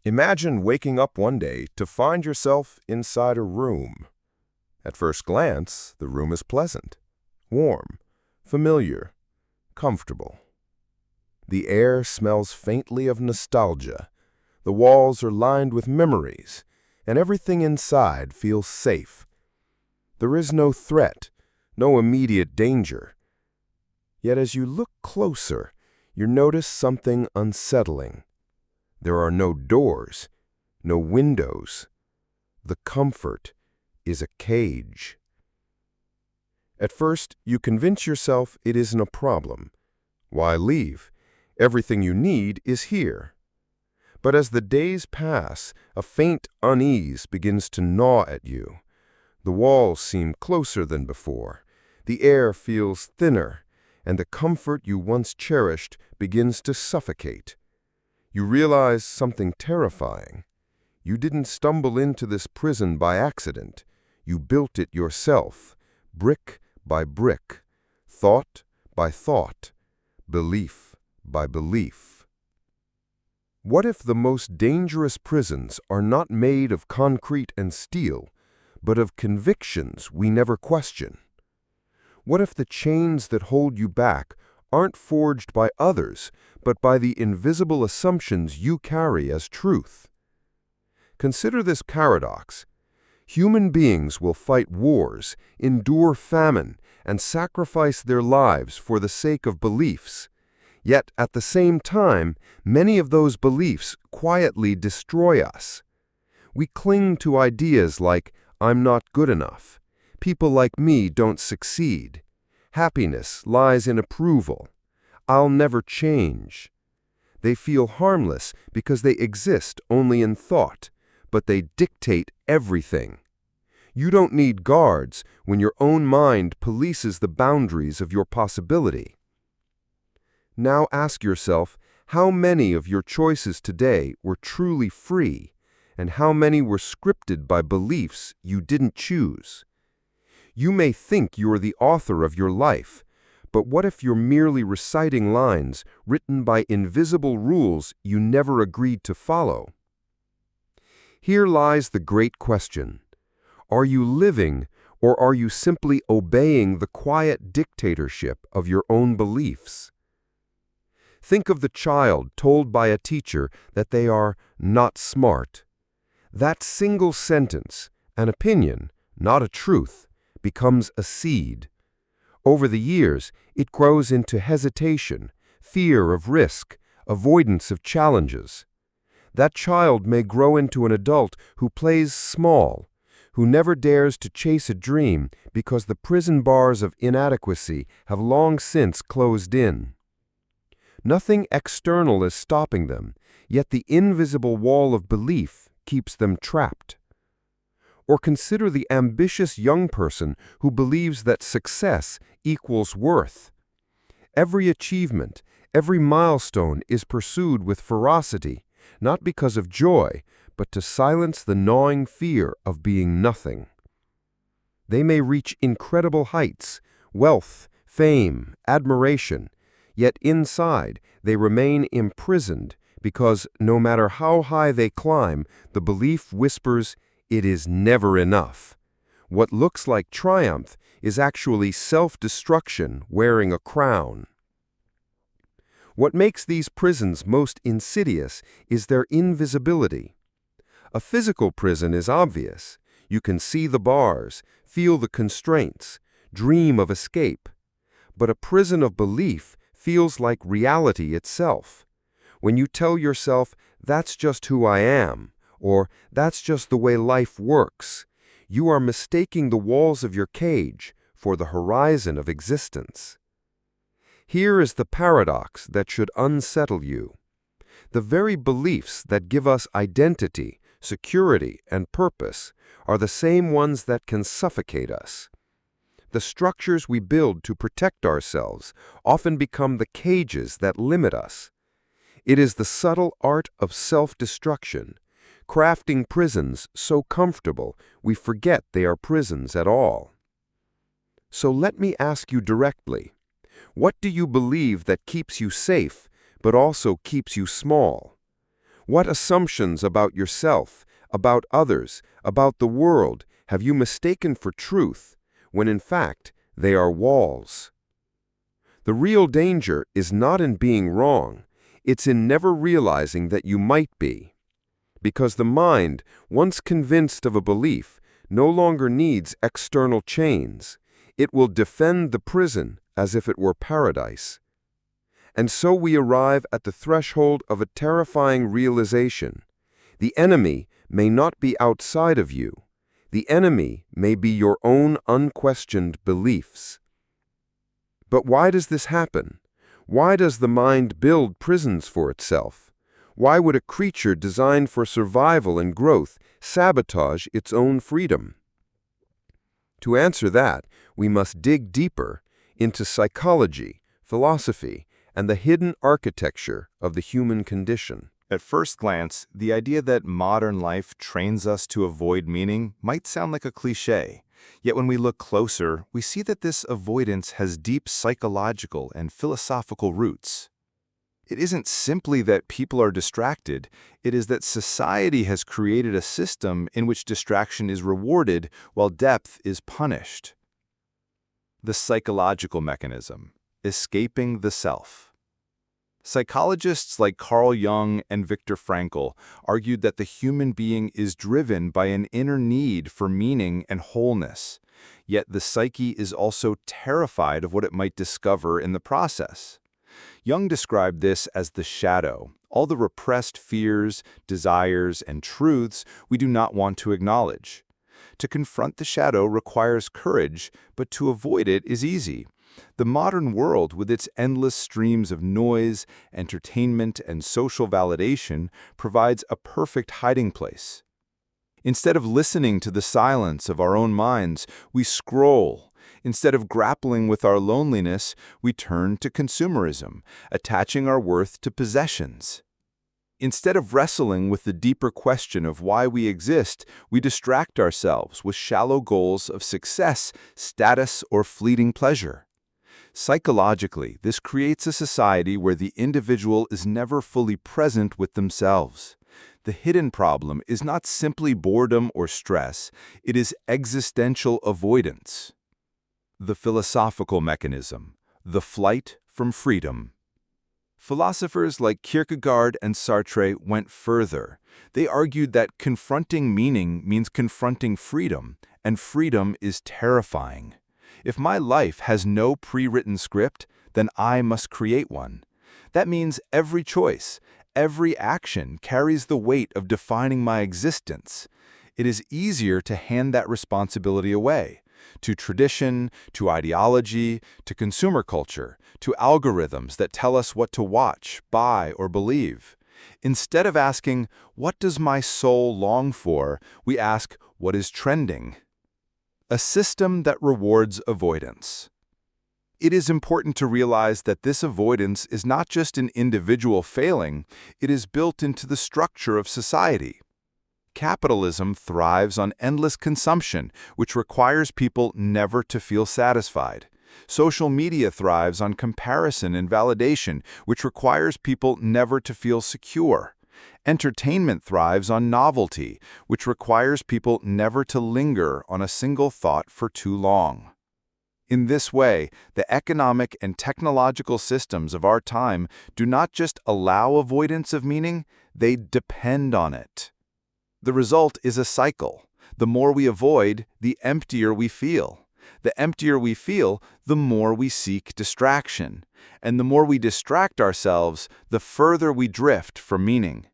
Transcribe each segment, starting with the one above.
Imagine waking up one day to find yourself inside a room. At first glance, the room is pleasant, warm, familiar, comfortable. The air smells faintly of nostalgia, the walls are lined with memories, and everything inside feels safe. There is no threat, no immediate danger. Yet as you look closer, you notice something unsettling. There are no doors, no windows. The comfort is a cage. At first, you convince yourself it isn't a problem. Why leave? Everything you need is here. But as the days pass, a faint unease begins to gnaw at you. The walls seem closer than before. The air feels thinner, and the comfort you once cherished begins to suffocate. You realize something terrifying. You didn't stumble into this prison by accident. You built it yourself, brick by brick, thought by thought, belief by belief. What if the most dangerous prisons are not made of concrete and steel, but of convictions we never question? What if the chains that hold you back aren't forged by others, but by the invisible assumptions you carry as truth? Consider this paradox. Human beings will fight wars, endure famine, and sacrifice their lives for the sake of beliefs. Yet, at the same time, many of those beliefs quietly destroy us. We cling to ideas like, "I'm not good enough," "people like me don't succeed," "happiness lies in approval," "I'll never change." They feel harmless because they exist only in thought, but they dictate everything. You don't need guards when your own mind polices the boundaries of your possibility. Now ask yourself, how many of your choices today were truly free, and how many were scripted by beliefs you didn't choose? You may think you're the author of your life, but what if you're merely reciting lines written by invisible rules you never agreed to follow? Here lies the great question. Are you living, or are you simply obeying the quiet dictatorship of your own beliefs? Think of the child told by a teacher that they are not smart. That single sentence, an opinion, not a truth, becomes a seed. Over the years, it grows into hesitation, fear of risk, avoidance of challenges. That child may grow into an adult who plays small, who never dares to chase a dream because the prison bars of inadequacy have long since closed in. Nothing external is stopping them, yet the invisible wall of belief keeps them trapped. Or consider the ambitious young person who believes that success equals worth. Every achievement, every milestone is pursued with ferocity, not because of joy, but to silence the gnawing fear of being nothing. They may reach incredible heights, wealth, fame, admiration, yet inside they remain imprisoned because no matter how high they climb, the belief whispers, "It is never enough." What looks like triumph is actually self-destruction wearing a crown. What makes these prisons most insidious is their invisibility. A physical prison is obvious. You can see the bars, feel the constraints, dream of escape. But a prison of belief feels like reality itself. When you tell yourself, "That's just who I am," or "That's just the way life works," you are mistaking the walls of your cage for the horizon of existence. Here is the paradox that should unsettle you. The very beliefs that give us identity, security, and purpose are the same ones that can suffocate us. The structures we build to protect ourselves often become the cages that limit us. It is the subtle art of self-destruction, crafting prisons so comfortable we forget they are prisons at all. So let me ask you directly, what do you believe that keeps you safe, but also keeps you small? What assumptions about yourself, about others, about the world have you mistaken for truth, when in fact they are walls? The real danger is not in being wrong, it's in never realizing that you might be. Because the mind, once convinced of a belief, no longer needs external chains. It will defend the prison as if it were paradise. And so we arrive at the threshold of a terrifying realization. The enemy may not be outside of you. The enemy may be your own unquestioned beliefs. But why does this happen? Why does the mind build prisons for itself? Why would a creature designed for survival and growth sabotage its own freedom? To answer that, we must dig deeper into psychology, philosophy, and the hidden architecture of the human condition. At first glance, the idea that modern life trains us to avoid meaning might sound like a cliché. Yet when we look closer, we see that this avoidance has deep psychological and philosophical roots. It isn't simply that people are distracted, it is that society has created a system in which distraction is rewarded while depth is punished. The psychological mechanism, escaping the self. Psychologists like Carl Jung and Viktor Frankl argued that the human being is driven by an inner need for meaning and wholeness, yet the psyche is also terrified of what it might discover in the process. Jung described this as the shadow, all the repressed fears, desires, and truths we do not want to acknowledge. To confront the shadow requires courage, but to avoid it is easy. The modern world, with its endless streams of noise, entertainment, and social validation, provides a perfect hiding place. Instead of listening to the silence of our own minds, we scroll. Instead of grappling with our loneliness, we turn to consumerism, attaching our worth to possessions. Instead of wrestling with the deeper question of why we exist, we distract ourselves with shallow goals of success, status, or fleeting pleasure. Psychologically, this creates a society where the individual is never fully present with themselves. The hidden problem is not simply boredom or stress, it is existential avoidance. The philosophical mechanism, the flight from freedom. Philosophers like Kierkegaard and Sartre went further. They argued that confronting meaning means confronting freedom, and freedom is terrifying. If my life has no pre-written script, then I must create one. That means every choice, every action carries the weight of defining my existence. It is easier to hand that responsibility away, to tradition, to ideology, to consumer culture, to algorithms that tell us what to watch, buy, or believe. Instead of asking, "What does my soul long for?" we ask, "What is trending?" A system that rewards avoidance. It is important to realize that this avoidance is not just an individual failing, it is built into the structure of society. Capitalism thrives on endless consumption, which requires people never to feel satisfied. Social media thrives on comparison and validation, which requires people never to feel secure. Entertainment thrives on novelty, which requires people never to linger on a single thought for too long. In this way, the economic and technological systems of our time do not just allow avoidance of meaning, they depend on it. The result is a cycle. The more we avoid, the emptier we feel. The emptier we feel, the more we seek distraction. And the more we distract ourselves, the further we drift from meaning.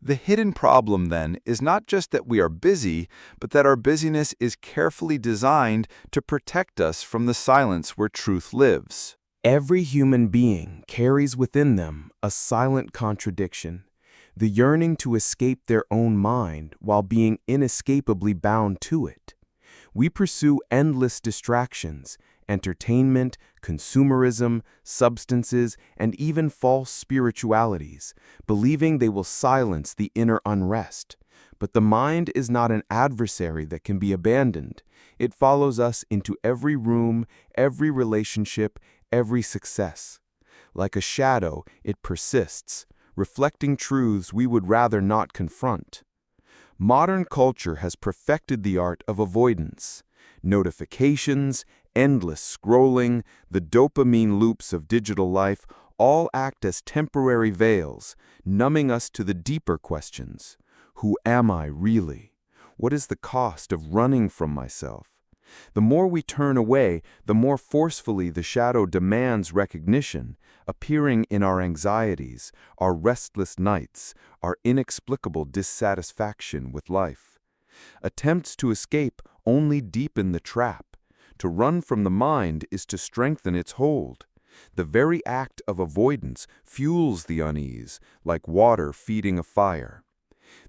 The hidden problem, then, is not just that we are busy, but that our busyness is carefully designed to protect us from the silence where truth lives. Every human being carries within them a silent contradiction, the yearning to escape their own mind while being inescapably bound to it. We pursue endless distractions, entertainment, consumerism, substances, and even false spiritualities, believing they will silence the inner unrest. But the mind is not an adversary that can be abandoned. It follows us into every room, every relationship, every success. Like a shadow, it persists, reflecting truths we would rather not confront. Modern culture has perfected the art of avoidance. Notifications, endless scrolling, the dopamine loops of digital life all act as temporary veils, numbing us to the deeper questions. Who am I really? What is the cost of running from myself? The more we turn away, the more forcefully the shadow demands recognition, appearing in our anxieties, our restless nights, our inexplicable dissatisfaction with life. Attempts to escape only deepen the trap. To run from the mind is to strengthen its hold. The very act of avoidance fuels the unease, like water feeding a fire.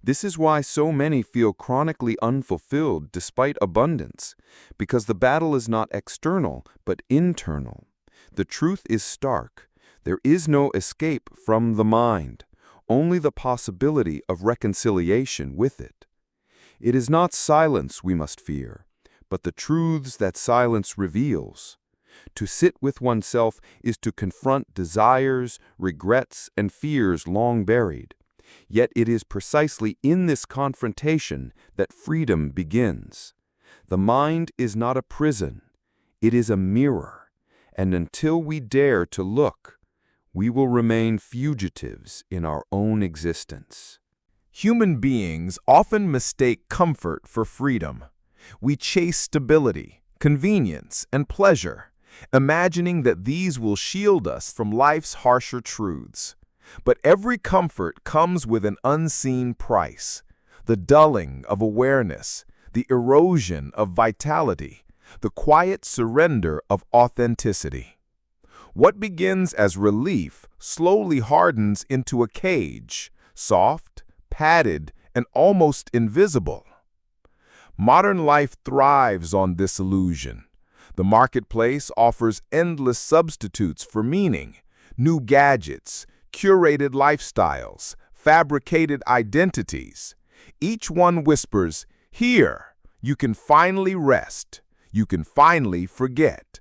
This is why so many feel chronically unfulfilled despite abundance, because the battle is not external, but internal. The truth is stark. There is no escape from the mind, only the possibility of reconciliation with it. It is not silence we must fear, but the truths that silence reveals. To sit with oneself is to confront desires, regrets, and fears long buried. Yet it is precisely in this confrontation that freedom begins. The mind is not a prison, it is a mirror, and until we dare to look, we will remain fugitives in our own existence. Human beings often mistake comfort for freedom. We chase stability, convenience, and pleasure, imagining that these will shield us from life's harsher truths. But every comfort comes with an unseen price: the dulling of awareness, the erosion of vitality, the quiet surrender of authenticity. What begins as relief slowly hardens into a cage, soft, padded, and almost invisible. Modern life thrives on this illusion. The marketplace offers endless substitutes for meaning: new gadgets, curated lifestyles, fabricated identities. Each one whispers, "Here, you can finally rest. You can finally forget."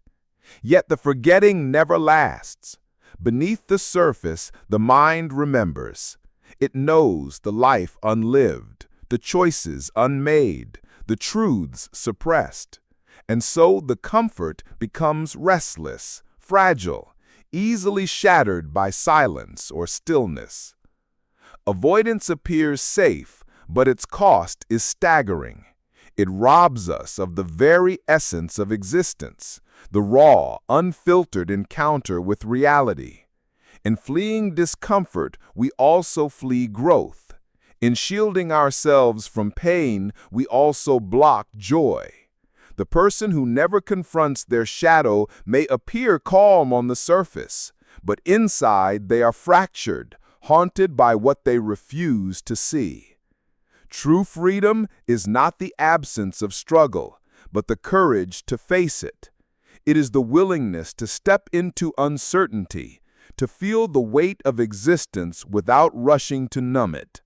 Yet the forgetting never lasts. Beneath the surface, the mind remembers. It knows the life unlived, the choices unmade, the truths suppressed. And so the comfort becomes restless, fragile, easily shattered by silence or stillness. Avoidance appears safe, but its cost is staggering. It robs us of the very essence of existence, the raw, unfiltered encounter with reality. In fleeing discomfort, we also flee growth. In shielding ourselves from pain, we also block joy. The person who never confronts their shadow may appear calm on the surface, but inside they are fractured, haunted by what they refuse to see. True freedom is not the absence of struggle, but the courage to face it. It is the willingness to step into uncertainty, to feel the weight of existence without rushing to numb it.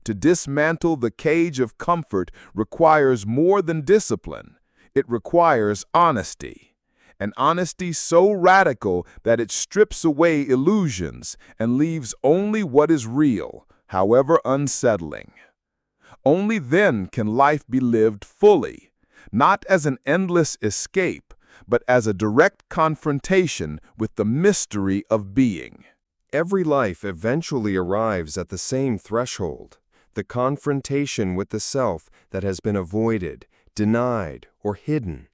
To dismantle the cage of comfort requires more than discipline. It requires honesty, an honesty so radical that it strips away illusions and leaves only what is real, however unsettling. Only then can life be lived fully, not as an endless escape, but as a direct confrontation with the mystery of being. Every life eventually arrives at the same threshold, the confrontation with the self that has been avoided, denied, or hidden.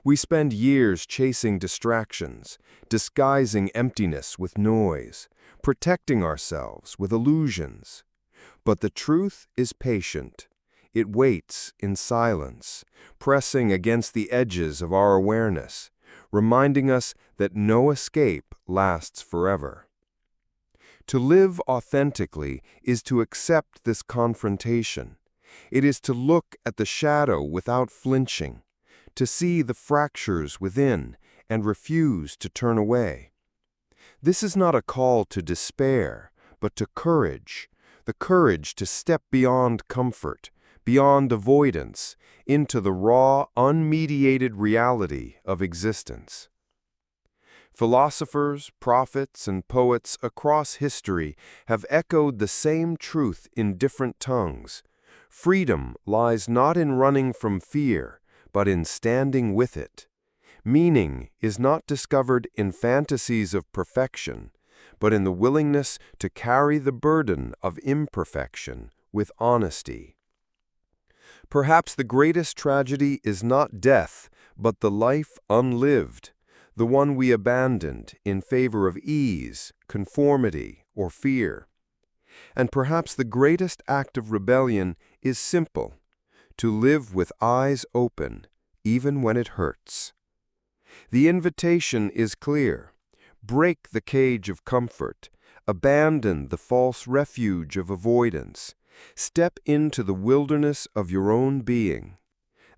We spend years chasing distractions, disguising emptiness with noise, protecting ourselves with illusions. But the truth is patient. It waits in silence, pressing against the edges of our awareness, reminding us that no escape lasts forever. To live authentically is to accept this confrontation. It is to look at the shadow without flinching, to see the fractures within and refuse to turn away. This is not a call to despair, but to courage, the courage to step beyond comfort, beyond avoidance, into the raw, unmediated reality of existence. Philosophers, prophets, and poets across history have echoed the same truth in different tongues. Freedom lies not in running from fear, but in standing with it. Meaning is not discovered in fantasies of perfection, but in the willingness to carry the burden of imperfection with honesty. Perhaps the greatest tragedy is not death, but the life unlived, the one we abandoned in favor of ease, conformity, or fear. And perhaps the greatest act of rebellion is simple: to live with eyes open, even when it hurts. The invitation is clear. Break the cage of comfort. Abandon the false refuge of avoidance. Step into the wilderness of your own being.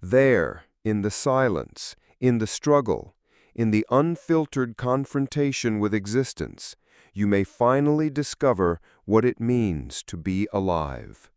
There, in the silence, in the struggle, in the unfiltered confrontation with existence, you may finally discover what it means to be alive.